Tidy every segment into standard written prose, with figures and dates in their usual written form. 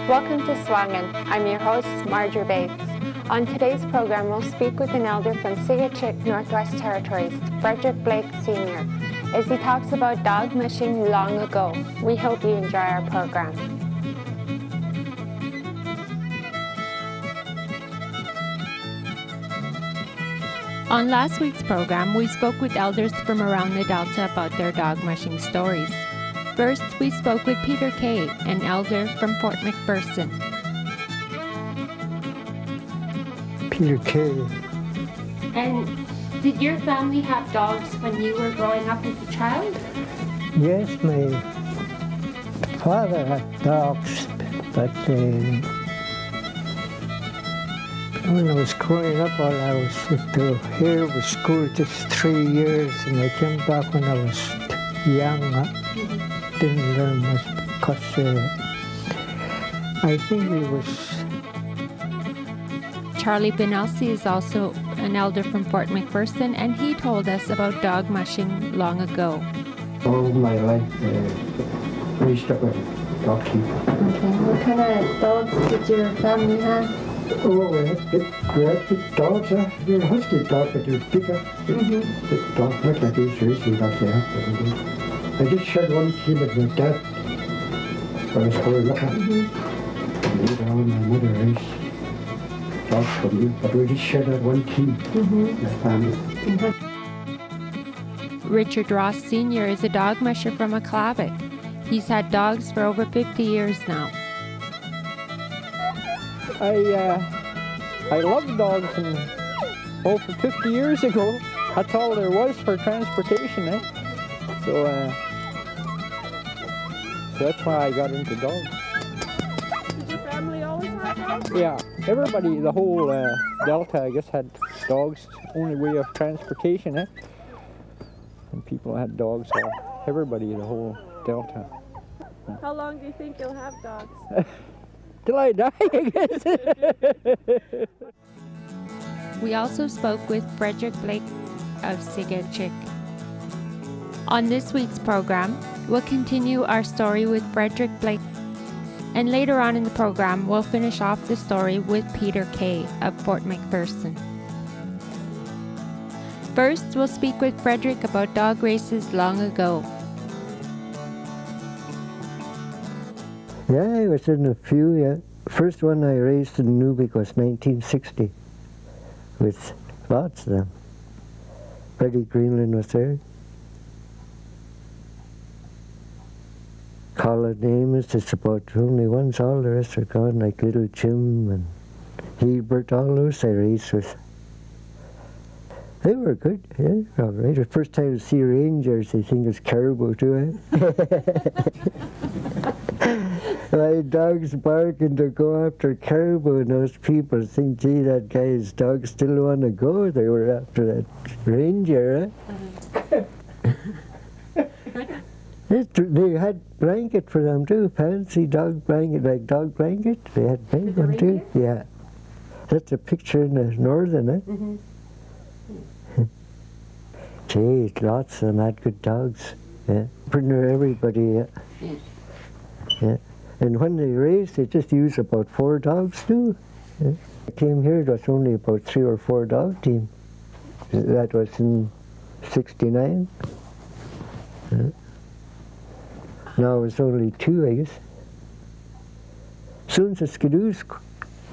Welcome to SUAANGAN. I'm your host, Marjorie Bates. On today's program, we'll speak with an elder from Sigachik, Northwest Territories, Frederick Blake Sr., as he talks about dog mushing long ago. We hope you enjoy our program. On last week's program, we spoke with elders from around the Delta about their dog mushing stories. First, we spoke with Peter Kay, an elder from Fort McPherson. Peter Kay. And did your family have dogs when you were growing up as a child? Yes, my father had dogs, but when I was growing up, all I was here was school just 3 years, and I came back when I was young. Didn't learn much because I think it was... Charlie Vaneltsi is also an elder from Fort McPherson, and he told us about dog mushing long ago. All my life, raised up a dog keeper. Okay, what kind of dogs did your family have? Oh, we had big dogs, they're husky dogs, but they're bigger. Big dogs, not like these racing dogs they have. I just shared one team with my dad when I was growing up. Later on, my mother raised dogs for me, but we just shared that one team, my family. Richard Ross Sr. is a dog musher from Aklavik. He's had dogs for over 50 years now. I loved dogs, and over 50 years ago, that's all there was for transportation, eh? So that's why I got into dogs. Did your family always have dogs? Yeah, everybody, the whole Delta, I guess, had dogs. Only way of transportation, eh? And people had dogs, so everybody, the whole Delta. How long do you think you'll have dogs? Till I die, I guess. We also spoke with Frederick Blake of Sigachik. On this week's program, we'll continue our story with Frederick Blake, and later on in the program, we'll finish off the story with Peter Kay of Fort McPherson. First, we'll speak with Frederick about dog races long ago. Yeah, I was in a few, yeah. First one I raced in Nubik was 1960, with lots of them. Frederick Greenland was there. Colin Amos, it's about only ones, all the rest are gone, like Little Jim and Hebert, all those I raced with. They were good, yeah, all right. The first time to see rangers, they think it's caribou too, eh? My dogs barking to go after caribou, and those people think, gee, that guy's dogs still want to go. They were after that ranger, eh? They had blanket for them too, fancy dog blanket, like dog blanket. They had big one too. Yeah. That's a picture in the northern, eh? Gee, lots of them had good dogs. Yeah. Pretty near everybody, yeah. Yeah. And when they raced, they just used about 4 dogs too. Yeah. I came here, it was only about 3 or 4 dog team. That was in '69. Yeah. Now it's only 2, I guess. As soon as the skidoos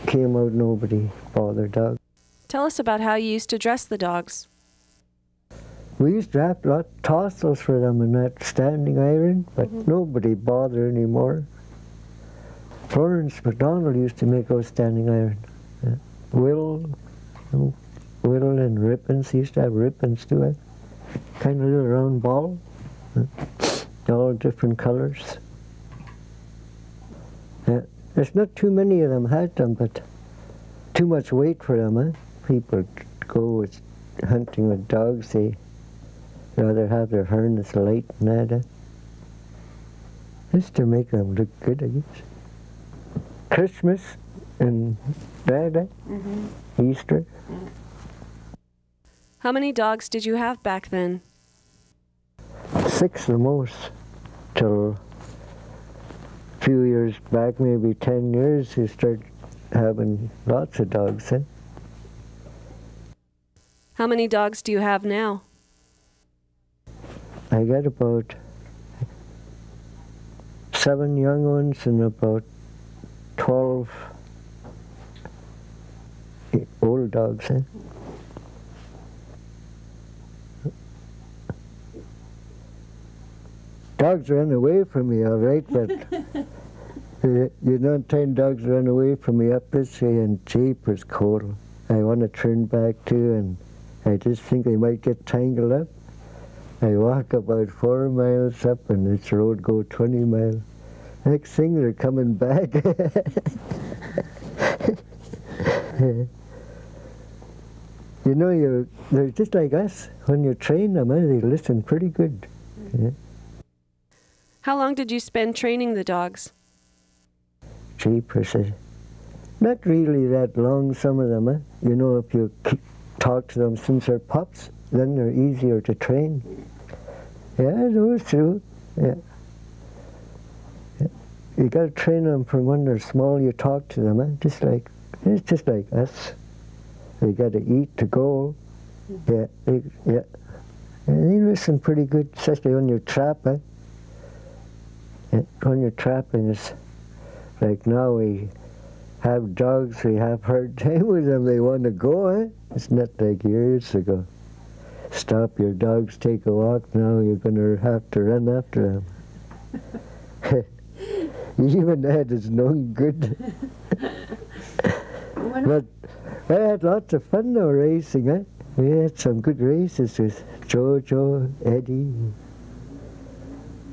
came out, nobody bothered dogs. Tell us about how you used to dress the dogs. We used to have a lot of tossels for them and that standing iron, but nobody bothered anymore. Florence MacDonald used to make those standing iron. Yeah. Will and ribbons. He used to have ribbons too, eh? Kind of little round ball. All different colors. Yeah. There's not too many of them had them, but too much weight for them, eh? People go with hunting with dogs, they rather have their harness light and that. Just to make them look good, I guess. Christmas and that, Easter. How many dogs did you have back then? 6 the most, till a few years back, maybe 10 years, you start having lots of dogs, eh? How many dogs do you have now? I got about 7 young ones and about 12 old dogs, eh? Dogs run away from me, all right, but you know, 10 dogs run away from me up this way, and jeepers cold. I want to turn back too, and I just think I might get tangled up. I walk about 4 miles up, and this road go 20 miles. Next thing, they're coming back. You know, they're just like us. When you train them, they listen pretty good. Yeah. How long did you spend training the dogs? Jeepers, not really that long, some of them. You know, if you talk to them since they're pups, then they're easier to train. Yeah, those true. Yeah. You got to train them from when they're small. You talk to them, it's just like us. They got to eat to go. Yeah, yeah. And they listen pretty good, especially when you're trapping. Yeah, when you're trapping, it's like now we have dogs. We have hard time with them. They want to go. It's not like years ago. Stop your dogs, take a walk. Now you're going to have to run after them. Even that is no good. But I had lots of fun though racing. We had some good races with Jojo, Eddie.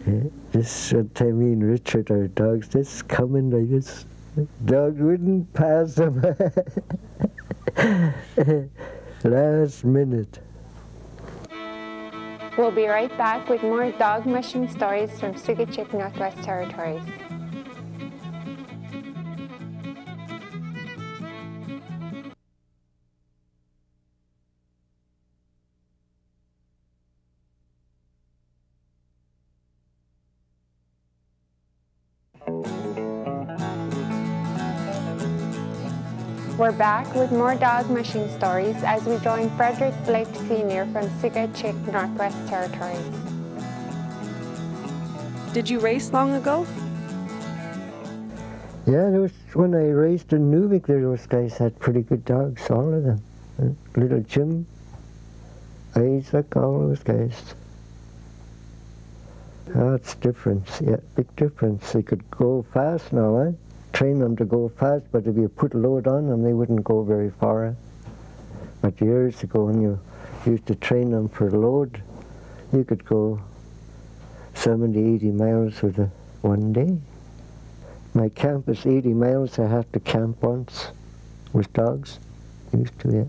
Yeah, this one time me and Richard, our dogs, just coming like this. Dogs wouldn't pass them. Last minute. We'll be right back with more dog mushing stories from Sigachik, Northwest Territories. We're back with more dog mushing stories as we join Frederick Blake Sr. from Sigachik, Northwest Territories. Did you race long ago? Yeah, there was, when I raced in Nuvik, those guys had pretty good dogs, all of them. Little Jim, Isaac, all those guys. That's difference, yeah, big difference. They could go fast now, train them to go fast, but if you put a load on them, they wouldn't go very far. But years ago, when you used to train them for a load, you could go 70, 80 miles with one day. My camp is 80 miles. I have to camp once with dogs. Used to, yeah.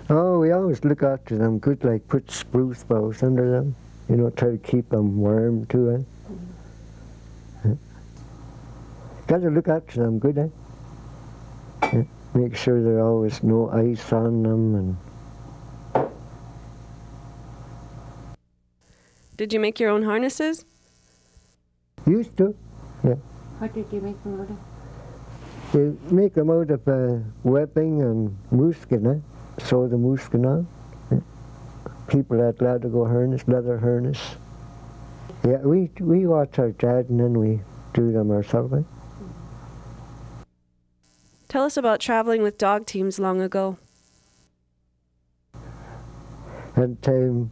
Oh, we always look after them good, like put spruce boughs under them. You know, try to keep them warm too, Got to look after them good, Yeah. Make sure there's always no ice on them. And Did you make your own harnesses? used to, yeah. What did you make them out of? You make them out of webbing and moose skin, Sew the moose skin on. Yeah. People had go harness, leather harness. Yeah, we watch our dad and then we do them ourselves. Tell us about traveling with dog teams long ago. That time,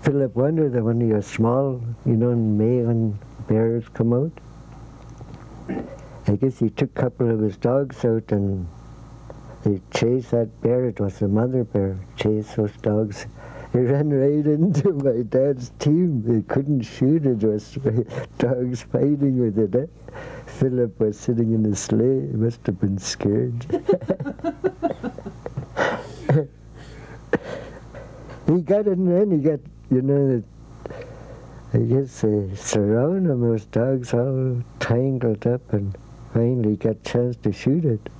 Philip wondered that when he was small, you know, in May when bears come out, I guess he took a couple of his dogs out and they chased that bear. It was the mother bear, chased those dogs. He ran right into my dad's team. He couldn't shoot it. There was dogs fighting with it. Philip was sitting in the sleigh. He must have been scared. He got in there and he got, you know, I guess they surround him, those dogs all tangled up, and finally got a chance to shoot it.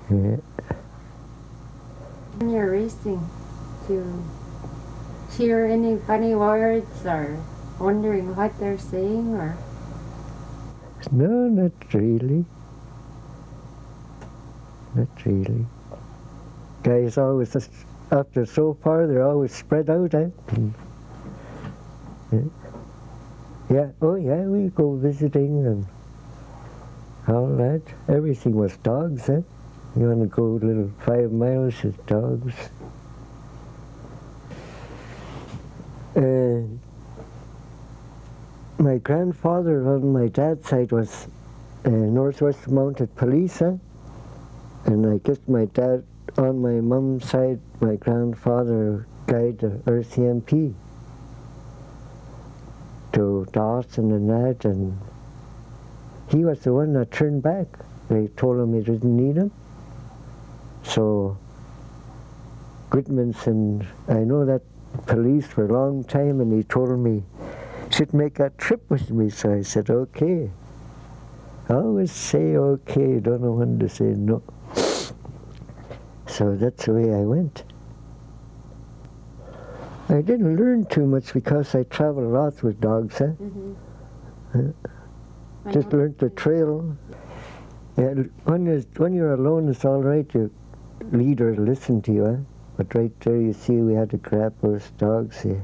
Yeah. When you're racing, do you hear any funny words or wondering what they're saying, or? No, not really. Not really. Guys always, just after so far, they're always spread out, eh? Yeah, oh yeah, we go visiting and all that. Everything was dogs, eh? You want to go a little 5 miles with dogs. My grandfather on my dad's side was Northwest Mounted Police, eh? And I guess my dad on my mum's side, my grandfather guided the RCMP to Dawson and that, and he was the one that turned back. They told him he didn't need him. So Goodmanson, I know that police for a long time, and he told me he should make a trip with me, so I said okay. I always say okay, don't know when to say no. So that's the way I went. I didn't learn too much because I traveled lots with dogs, eh? Just learned the trail. Yeah, when you're alone, it's all right. Your leader listen to you, eh? But right there, you see, we had to grab those dogs here.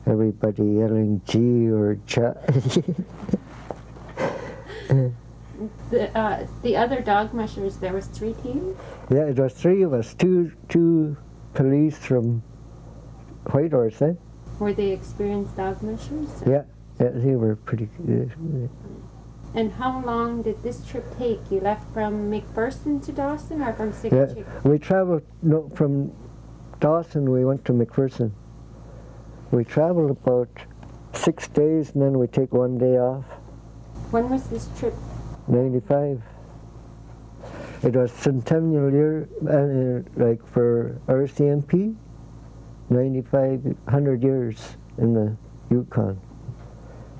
Everybody yelling G or Cha. The other dog mushers, there was 3 teams? Yeah, it was 3 of us. Two police from Whitehorse, eh? Were they experienced dog mushers? Yeah, they were pretty good. And how long did this trip take? You left from McPherson to Dawson, or from Signature? Yeah, we traveled, no, from Dawson we went to McPherson. We traveled about 6 days, and then we take 1 day off. When was this trip? 95. It was centennial year, like for RCMP, 95, 100 years in the Yukon.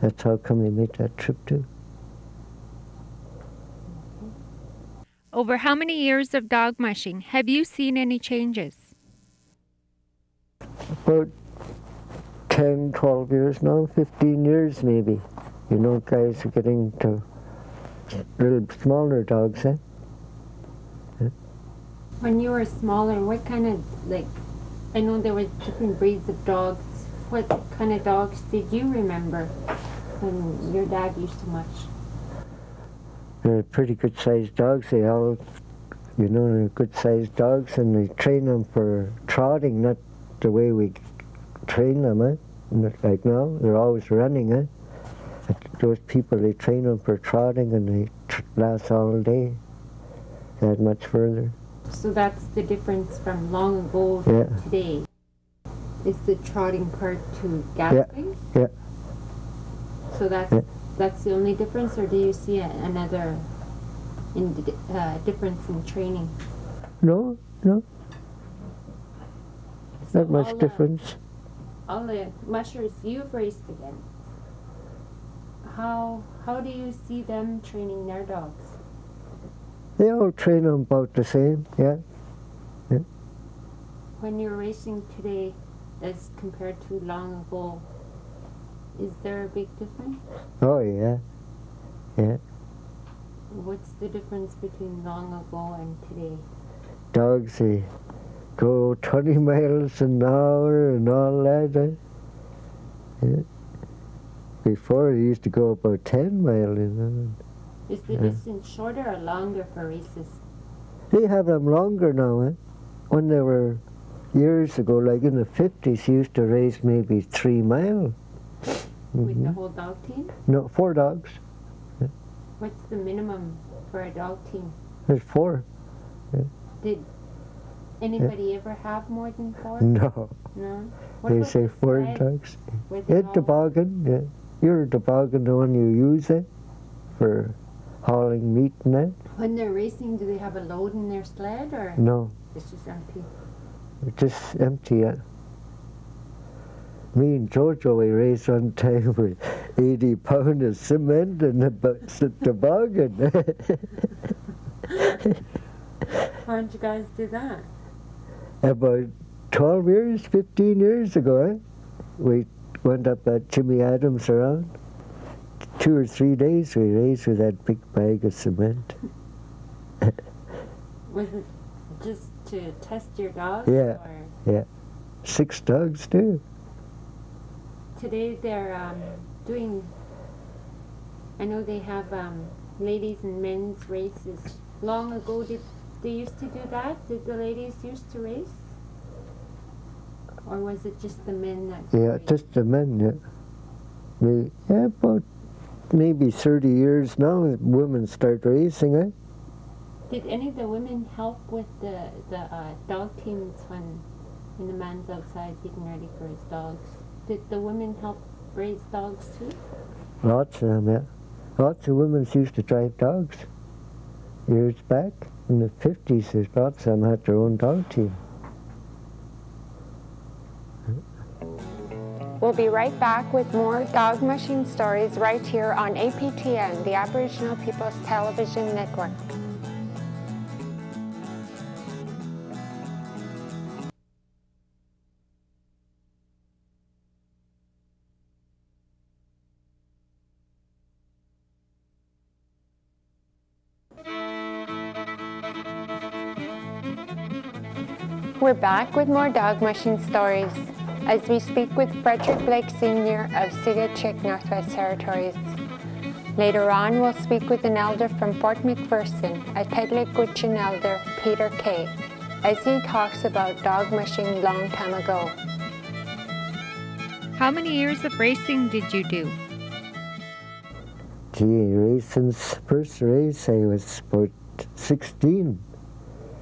That's how come they made that trip too. Over how many years of dog mushing have you seen any changes? About 10, 12 years now, 15 years maybe. You know, guys are getting to little smaller dogs, eh? When you were smaller, what kind of, like, I know there were different breeds of dogs. What kind of dogs did you remember when your dad used to mush? They're pretty good sized dogs. They all, you know, they're good sized dogs, and they train them for trotting, not the way we train them, eh? Like now, they're always running, eh? Those people, they train them for trotting, and they last all day, that much further. So that's the difference from long ago to today. Is the trotting part to galloping? Yeah. So that's the only difference, or do you see another difference in training? No. Not much difference. All the mushers you've raced against, how do you see them training their dogs? They all train them about the same, yeah. When you're racing today as compared to long ago, is there a big difference? Oh, yeah. What's the difference between long ago and today? Dogs, they go 20 miles an hour and all that, eh? Yeah. Before, they used to go about 10 miles an hour. Is the distance shorter or longer for races? They have them longer now, eh? When they were years ago, like in the 50s, you used to race maybe 3 miles. With the whole dog team? No, 4 dogs. What's the minimum for a dog team? There's 4. Did anybody ever have more than 4? No. No? What They about say the 4 sled? dogs. Were they A all- toboggan, yeah. You're a toboggan, the one you use it for hauling meat and that? When they're racing, do they have a load in their sled, or No, it's just empty? it's just empty. Me and Jojo, we raced one time with 80 pounds of cement and a toboggan. Why did you guys do that? About 12 years, 15 years ago, we went up at Jimmy Adams around. 2 or 3 days we raced with that big bag of cement. Was it just to test your dogs? Yeah. Or 6 dogs too. today they're doing, I know they have ladies and men's races. Long ago, did they used to do that? Did the ladies used to race? Or was it just the men that Yeah, raced? just the men, about maybe 30 years now, women start racing, Did any of the women help with the dog teams when the man's outside getting ready for his dogs? Did the women help raise dogs too? Lots of them, Lots of women used to drive dogs. Years back, in the 50s, there's lots of them had their own dog team. We'll be right back with more dog mushing stories right here on APTN, the Aboriginal People's Television Network. We're back with more dog mushing stories as we speak with Frederick Blake Sr. of Sigachik, Northwest Territories. Later on, we'll speak with an elder from Fort McPherson, a Pedlik Gutchin elder, Peter Kay, as he talks about dog mushing long time ago. How many years of racing did you do? Since first race I was about 16.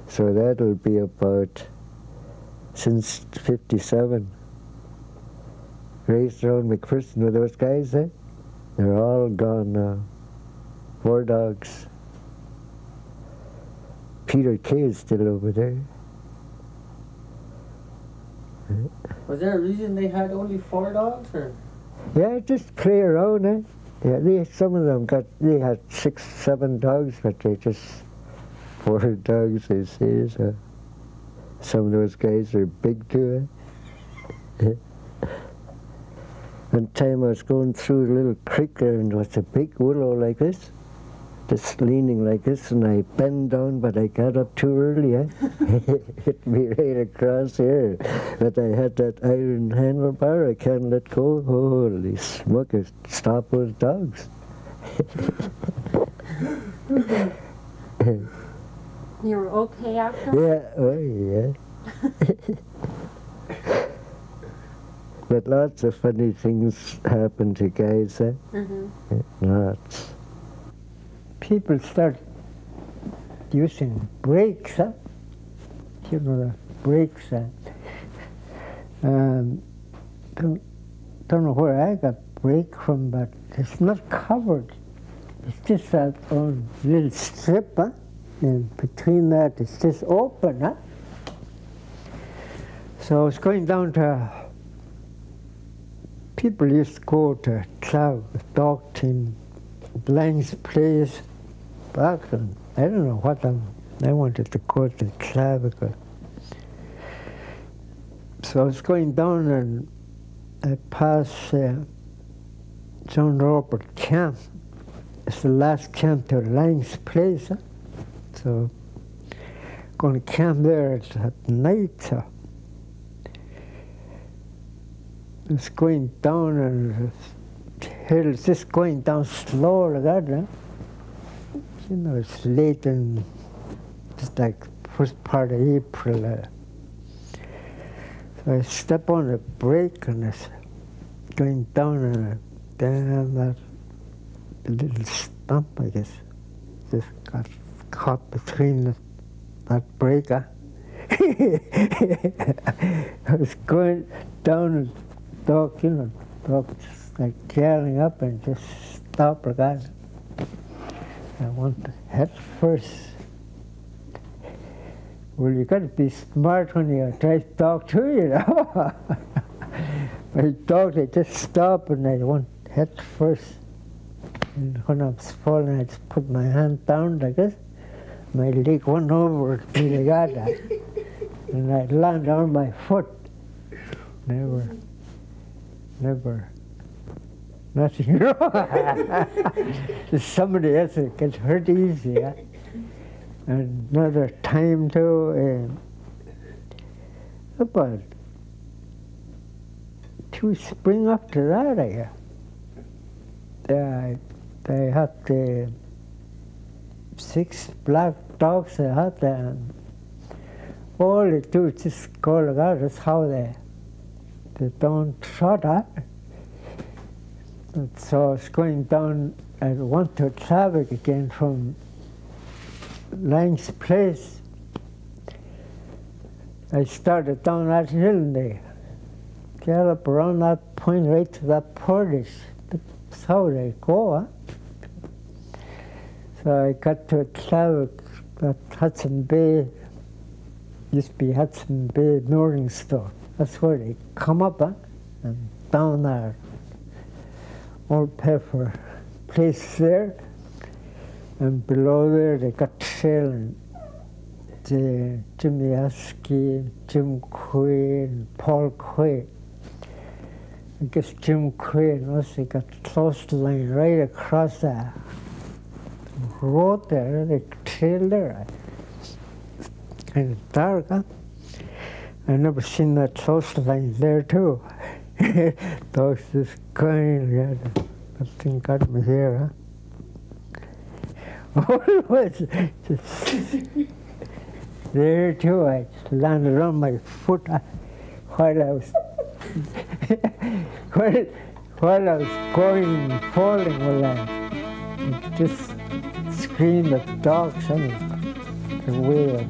So that'll be about since 57. Raced around McPherson with those guys, They're all gone now. 4 dogs. Peter Kay is still over there. Was there a reason they had only 4 dogs, or? Yeah, just play around, Yeah, some of them they had 6, 7 dogs, but they just 4 dogs, they say, so some of those guys are big too, One time I was going through a little creek there, and there was a big willow like this, just leaning like this, and I bent down, but I got up too early, Hit me right across here. But I had that iron handlebar, I can't let go. Holy smoke, it stopped those dogs. You were okay after? Yeah, oh yeah. But lots of funny things happen to guys, Lots. People start using brakes, You know the brakes, don't know where I got brake from, but it's not covered. It's just that little strip, and between that it's just open, So I was going down to, people used to go to Cloud, dog team, Blang's place, back then. I don't know what I wanted to go to Clavicle. So I was going down and I passed John Robert Camp. It's the last camp to Lang's place. So going to camp there at night. I was going down and the hill is just going down slow like that. You know, it's late in, just like first part of April. So I step on the brake and it's going down and damn, that little stump, I guess, just got caught between that breaker. I was going down and dog just like yelling up and just stop like that. I went head first. Well, you got to be smart when you drive dog too, you know. My dog, they just stop and I went head first. And when I was falling, I just put my hand down like this. My leg went over to the guy, and I landed on my foot. Never, nothing wrong. Somebody else gets hurt easy. Yeah? And another time too, about 2 spring after that, they had 6 black dogs. They had them. All they do is just go like that. That's how they don't trot up. And so I was going down. I went to traffic again from Lang's place. I started down that hill and they gallop around that point right to that portage. That's how they go, huh? So I got to a traffic at Hudson Bay. Used to be Hudson Bay Mooring Store. That's where they come up, huh? And down there. Old Pepper place there. And below there they got trail and Jimmy Askey, Jim Quay, and Paul Quay. I guess Jim Quay and us, they got close to line right across the road there, the trail there. Kind of dark, huh? I never seen that close line there too. Dogs just going, yeah, that thing got me here, huh? Oh, it was just there too. I landed on my foot while I was while I was going and falling. Well, I just screamed at dogs. I mean, the way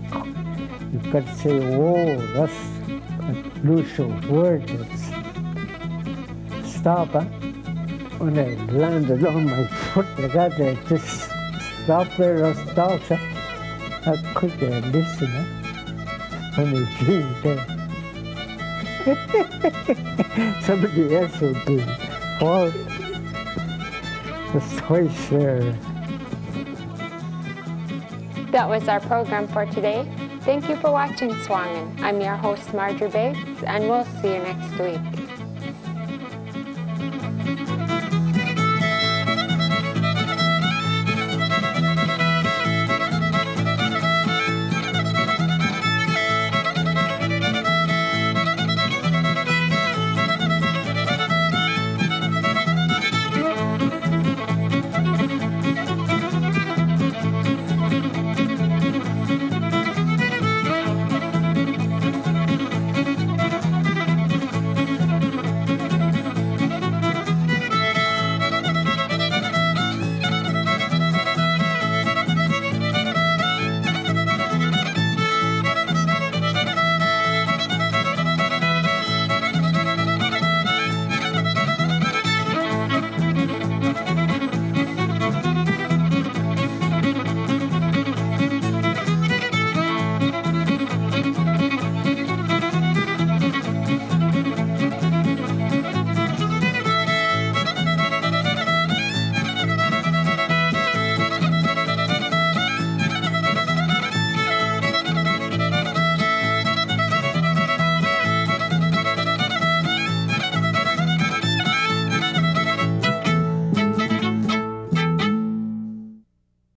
you've got to say, "Whoa!" That's a loose word. It's stop. Huh? When I landed on my foot like that, I just stopped there. Those dogs. How quick they listen, huh? When they feel there. Somebody else would be fault. Just twice there. That was our program for today. Thank you for watching SUAANGAN. I'm your host, Marjorie Bates, and we'll see you next week.